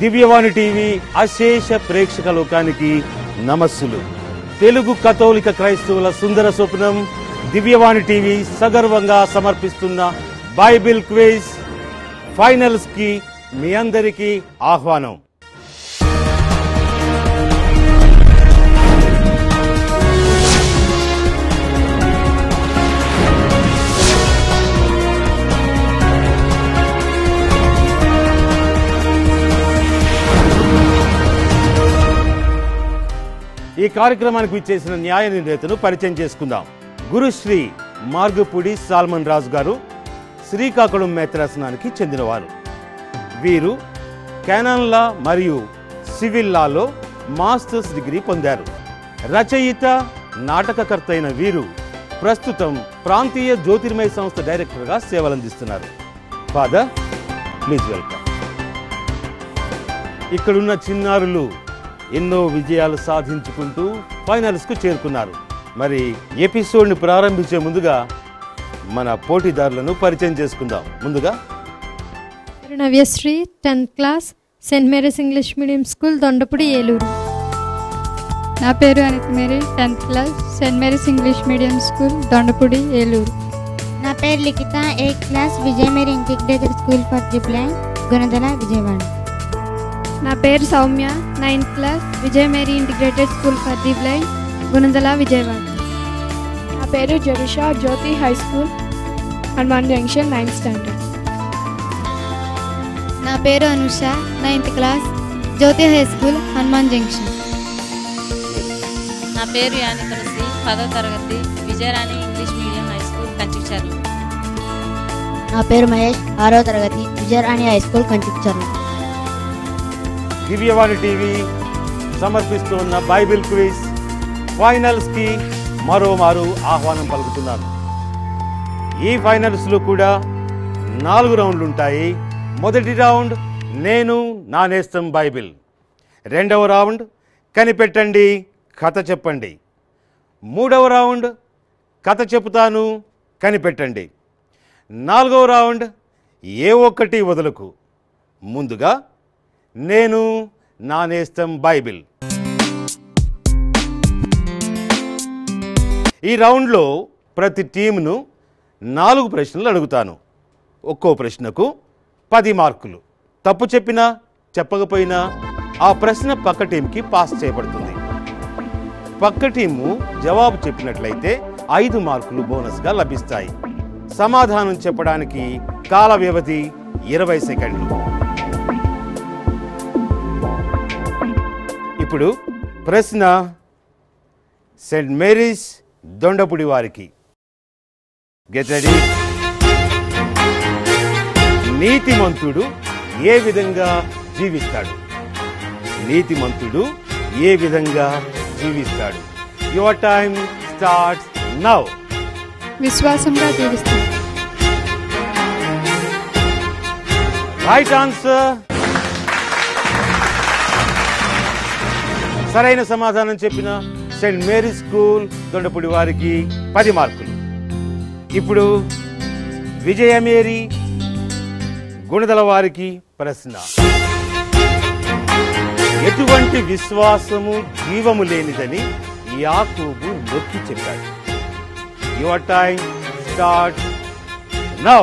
దివ్యవాణి TV అశేష ప్రేక్షక లోకానికి నమస్సులు. తెలుగు కథోలిక క్రైస్తవుల సుందర స్వప్నం దివ్యవాణి టీవీ సగర్వంగా సమర్పిస్తున్న బైబిల్ క్విజ్ ఫైనల్స్ కి మీ అందరికీ ఆహ్వానం. ఈ కార్యక్రమానికి విచ్చేసిన న్యాయ నిర్ణేతను పరిచయం చేసుకుందాం. గురుశ్రీ మార్గపూడి సాల్మన్ రాజు గారు శ్రీకాకుళం మేత్రాసనానికి చెందినవారు. వీరు కానన్ లా మరియు సివిల్ లాలో మాస్టర్స్ డిగ్రీ పొందారు. రచయిత, నాటకకర్త అయిన వీరు ప్రస్తుతం ప్రాంతీయ జ్యోతిర్మయ సంస్థ డైరెక్టర్గా సేవలందిస్తున్నారు. Father, please welcome. ఇక్కడున్న చిన్నారులు ఎన్నో విజయాలు సాధించుకుంటూ ఫైనల్స్కు చేరుకున్నారు. మరి ఎపిసోడ్ని ప్రారంభించే ముందుగా మన పోటీదారులను పరిచయం చేసుకుందాం. ముందుగా Navyasri 10th class, saint Mary's English medium school, Dondapudi, Eluru. నా పేరు Anitha Mary, 10th class, saint Mary's English medium school, Dondapudi, Eluru. నా పేరు Likhitha, 8th class, Vijaya Mary integrated school for the blind, Gunadala, Vijayawada. నా పేరు Soumya, 9th class, Vijaya Mary integrated school for the blind, Gunadala, Vijayawada. నా పేరు Jerusha, Jyothi high school, Hanuman junction, 9th standard. నా పేరు అనుష, 9th క్లాస్, జ్యోతి హై స్కూల్, హనుమాన్ జంక్షన్. నా పేరు యాని తులసి, 10వ తరగతి, Vijayarani English medium high school, Kanchicherla. నా పేరు మహేష్, 6వ తరగతి, విజయరాణి హై స్కూల్, కంచిచర్ల. దివ్యవాణి టీవీ సమర్పిస్తున్న బైబిల్ క్విజ్ ఫైనల్స్ కి మరోమారు ఆహ్వానం పలుకుతున్నాను. ఈ ఫైనల్స్ లో కూడా 4 రౌండ్లు ఉంటాయి. మొదటి రౌండ్ నేను నా నేస్తం బైబిల్, రెండవ రౌండ్ కనిపెట్టండి కథ చెప్పండి, మూడవ రౌండ్ కథ చెబుతాను కనిపెట్టండి, 4వ రౌండ్ ఏ ఒక్కటి వదలకు. ముందుగా నేను నా నేస్తం బైబిల్. ఈ రౌండ్లో ప్రతి టీమును 4 ప్రశ్నలు అడుగుతాను. ఒక్కో ప్రశ్నకు 10 మార్కులు. తప్పు చెప్పినా చెప్పకపోయినా ఆ ప్రశ్న పక్క టీంకి పాస్ చేయబడుతుంది. పక్క టీము జవాబు చెప్పినట్లయితే 5 మార్కులు బోనస్గా లభిస్తాయి. సమాధానం చెప్పడానికి కాల వ్యవధి 20 సెకండ్లు. ఇప్పుడు ప్రశ్న సెయింట్ మేరీస్ దొండపూడి వారికి. Get ready. నీతిమంతుడు ఏ విధంగా జీవిస్తాడు? నీతిమంతుడు ఏ విధంగా జీవిస్తాడు? Your time starts now. విశ్వాసంగా జీవిస్తాడు. Right answer. సరైన సమాధానం చెప్పిన సెయింట్ మేరీస్ స్కూల్ దొండపూడి వారికి 10 మార్కులు. ఇప్పుడు విజయమేరీ గుణదల వారికి ప్రశ్న. ఎటువంటి విశ్వాసము జీవము లేనిదని యాకోబు నొక్కి చెప్పాడు? Your time start now.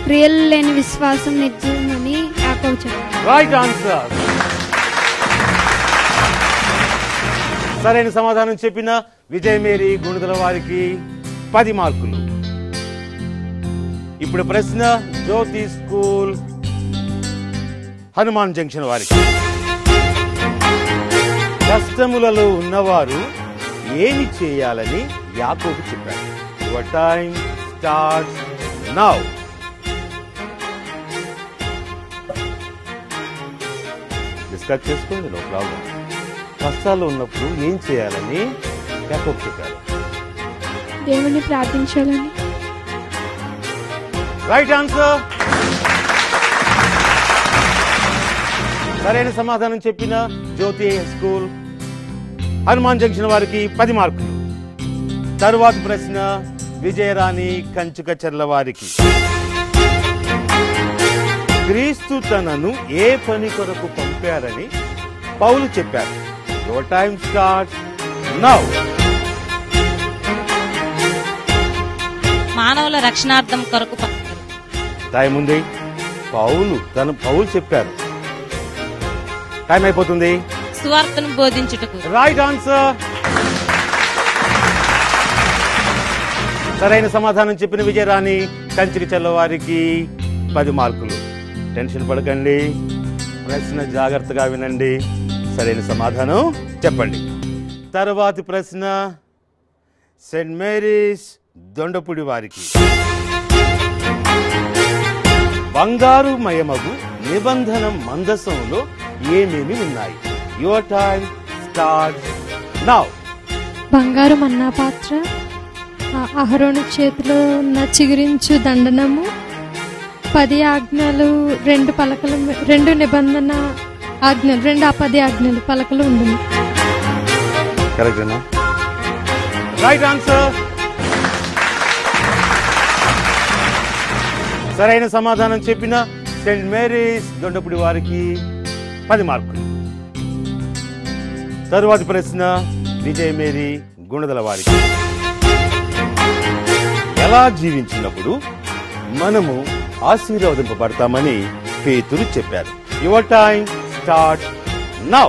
క్రియలు లేని విశ్వాసం నిర్జీవమని యాకోబు చెప్పాడు. Right answer. సరైన సమాధానం చెప్పిన విజయమేరీ గుణదల వారికి 10 మార్కులు. ఇప్పుడు ప్రశ్న జ్యోతి స్కూల్ హనుమాన్ జంక్షన్ వారికి. కష్టములలో ఉన్నవారు ఏమి చేయాలని యాకోబు చెప్పాడు? Your time starts now. Discuss చేసుకోండి, నో ప్రాబ్లం. కష్టాలు ఉన్నప్పుడు ఏం చేయాలని యాకోబు చెప్పాడు? దేవుణ్ణి ప్రార్థించాలని. Right answer. సరైన సమాధానం చెప్పిన జ్యోతి స్కూల్ హనుమాన్ జంక్షన్ వారికి 10 మార్కులు. తరువాత ప్రశ్న విజయరాణి కంచుకచర్ల వారికి. క్రీస్తు తనను ఏ పని కొరకు పంపారని పౌలు చెప్పారు. Your time starts now. మానవుల రక్షణార్థం కొరకు టైం ఉంది. పౌలు చెప్పారు. టైం అయిపోతుంది. సువార్తను బోధించుటకు. Right answer. సరైన సమాధానం చెప్పిన విజయరాణి కంచికి చెల్లవారికి 10 మార్కులు. టెన్షన్ పడకండి, ప్రశ్న జాగ్రత్తగా వినండి, సరైన సమాధానం చెప్పండి. తర్వాతి ప్రశ్న సెయింట్ మేరీస్ దొండపుడి వారికి. బంగారు మయమగు నిబంధన మందసంలో ఏమేమి ఉన్నాయి? Your time starts now. బంగారు మన్నా పాత్ర, అహరోను చేతిలో ఉన్న చిగురించు దండనము, 10 ఆజ్ఞలు, 2 పలకలు, 2 నిబంధన ఆజ్ఞలు, 2 10 ఆజ్ఞలు పలకలు ఉండును. కరెక్టేనా? Right answer. సరైన సమాధానం చెప్పిన సెయింట్ మేరీస్ దొండపుడి వారికి 10 మార్కులు. తరువాతి ప్రశ్న విజయ మేరీ గుణదల వారికి. ఎలా జీవించినప్పుడు మనము ఆశీర్వదింపబడతామని పేతురు చెప్పారు? Your time start now.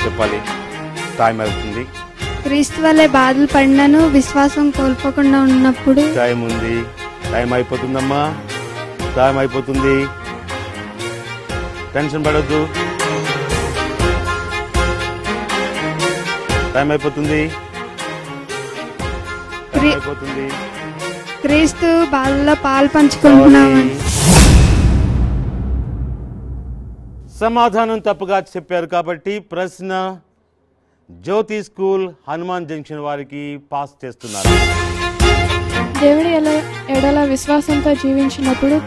చెప్పాలి, టైం అవుతుంది. క్రీస్తు వల్లే బాధలు పడినను విశ్వాసం కోల్పోకుండా ఉన్నప్పుడు. టైం ఉంది. టైం అయిపోతుందమ్మా, టైం అయిపోతుంది. టెన్షన్ పడద్దు, టైం అయిపోతుంది. క్రీస్తు బాధల్లో పాలు పంచుకుంటున్నాము. సమాధానం తప్పుగా చెప్పారు కాబట్టి ప్రశ్న జ్యోతి స్కూల్ హనుమాన్ జంక్షన్ వారికి పాస్ చేస్తున్నారు. దేవుడి ఎడల విశ్వాసంతో జీవించినప్పుడు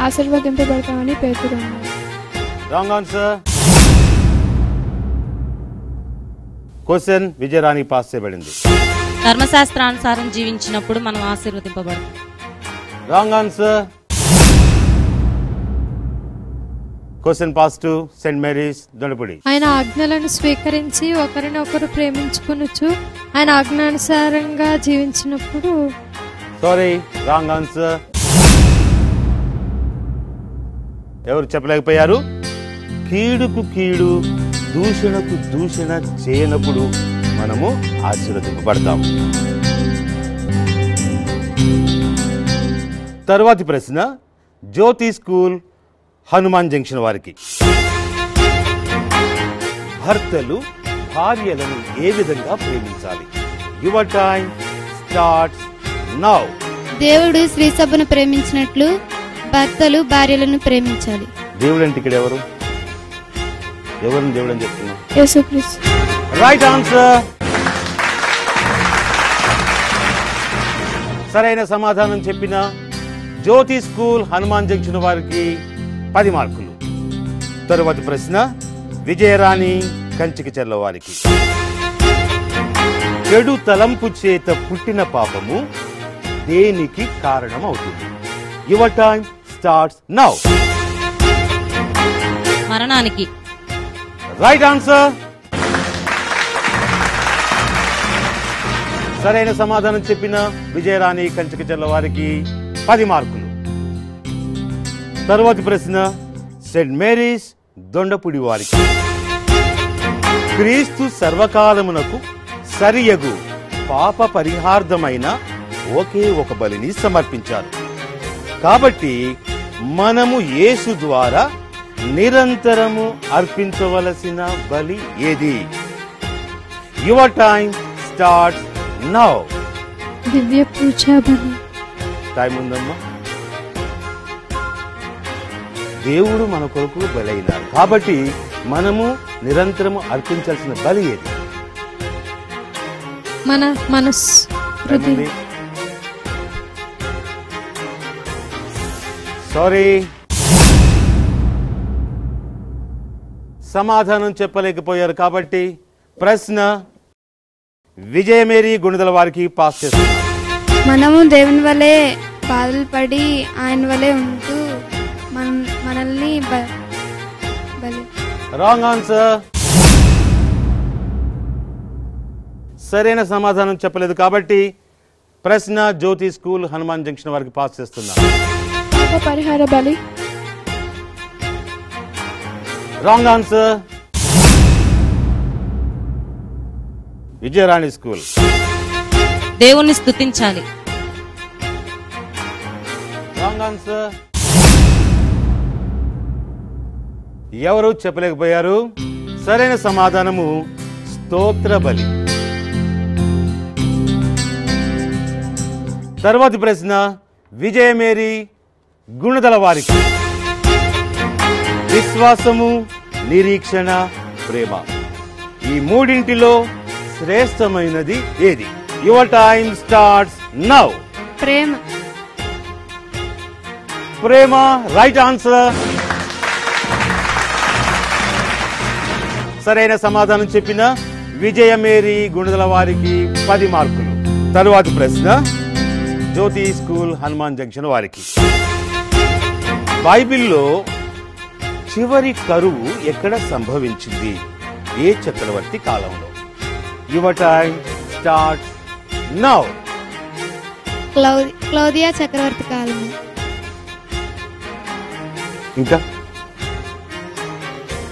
ఆశీర్వదింపబడతామని పేతురు అన్నారు. Wrong answer. Question Vijayarani pass చేయబడింది. ధర్మశాస్త్రానుసారం జీవించినప్పుడు మనం ఆశీర్వదింపబడతాం. Wrong answer. Question pass to saint Mary's Dondapudi. ఆయన ఆజ్ఞలను స్వీకరించి ఒకరినొకరు ప్రేమించుకొనుచు ఆయన ఆజ్ఞానుసారంగా జీవించినప్పుడు. Sorry, wrong answer. ఎవరు చెప్పలేకపోయారు? కీడుకు కీడు, దూషణకు దూషణ చేయనప్పుడు మనము ఆశీర్వదింపబడతాం. తర్వాతి ప్రశ్న జ్యోతి స్కూల్ హనుమాన్ జంక్షన్ వారికి. భర్తలు భార్యలను ఏ విధంగా ప్రేమించాలి? Your time starts now. దేవుడు స్త్రీ సభను ప్రేమించినట్లు భర్తలు భార్యలను ప్రేమించాలి. దేవుడు అంటే ఇక్కడ ఎవరు? ఎవరిని దేవుడు అని చెప్తున్నాం? యేసుక్రీస్తు. Right answer. సరైన సమాధానం చెప్పిన జ్యోతి స్కూల్ హనుమాన్ జంక్షన్ వారికి 10 మార్కులు. తరువాతి ప్రశ్న విజయరాణి కంచికి చెల్ల వారికి. చెడు తలంపు చేత పుట్టిన పాపము దేనికి కారణమవుతుంది? Your time starts now. మరణానికి. Right answer. సరైన సమాధానం చెప్పిన విజయరాణి కంచికి చెల్ల వారికి 10 మార్కులు. తరువాతి ప్రశ్న సెయింట్ మేరీస్ దొండపుడి వారికి. క్రీస్తు సర్వకాలమునకు సరియగు పాప పరిహార్థమైన ఒకే ఒక బలిని సమర్పించారు. కాబట్టి మనము యేసు ద్వారా నిరంతరము అర్పించవలసిన బలి ఏది? Your time starts now. దివ్య పూజా బలి. టైం ఉందమ్మా. దేవుడు మన కొరకు బలైనాడు కాబట్టి మనము నిరంతరము అర్పించాల్సిన బలి ఏది? మన మనస్సు, హృదయం. సారీ, సమాధానం చెప్పలేకపోయారు కాబట్టి ప్రశ్న విజయమేరీ గుణదల వారికి పాస్ చేస్తున్నారు. మనము దేవుని వలె బాధలు పడి ఆయన వలె ఉంటూ మనల్ని బలి. Wrong answer. సరైన సమాధానం చెప్పలేదు కాబట్టి ప్రశ్న జ్యోతి స్కూల్ హనుమాన్ జంక్షన్ వారికి పాస్ చేస్తున్నా. పరిహార బలి. Wrong answer. విజయరాణి స్కూల్. దేవుణ్ణి స్తుతించాలి. Wrong answer. ఎవరు చెప్పలేకపోయారు. సరైన సమాధానము స్తోత్ర బలి. తర్వాతి ప్రశ్న విజయమేరీ గుణదల వారికి. విశ్వాసము, నిరీక్షణ, ప్రేమ ఈ మూడింటిలో శ్రేష్టమైనది ఏది? Your time starts now. Prema. Prema right answer. సరైన సమాధానం చెప్పిన విజయమేరీ గుణదల వారికి 10 మార్కులు. తరువాతి ప్రశ్న జ్యోతి స్కూల్ హనుమాన్ జంక్షన్ వారికి. బైబిల్లో చివరి కరువు ఎక్కడ సంభవించింది? ఏ చక్రవర్తి కాలంలో? Your time start now. క్లౌదియా చక్రవర్తి కాలం. ఇంకా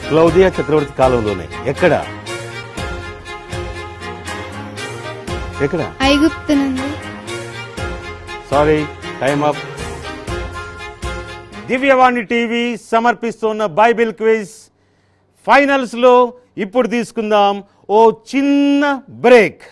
క్లౌదియా చక్రవర్తి కాలంలోనే. ఎక్కడ? ఐగుప్తు నుండి. Sorry, time up. Divyavani TV సమర్పిస్తున్న బైబిల్ క్విజ్ ఫైనల్స్ లో ఇప్పుడు తీసుకుందాం ఓ చిన్న బ్రేక్.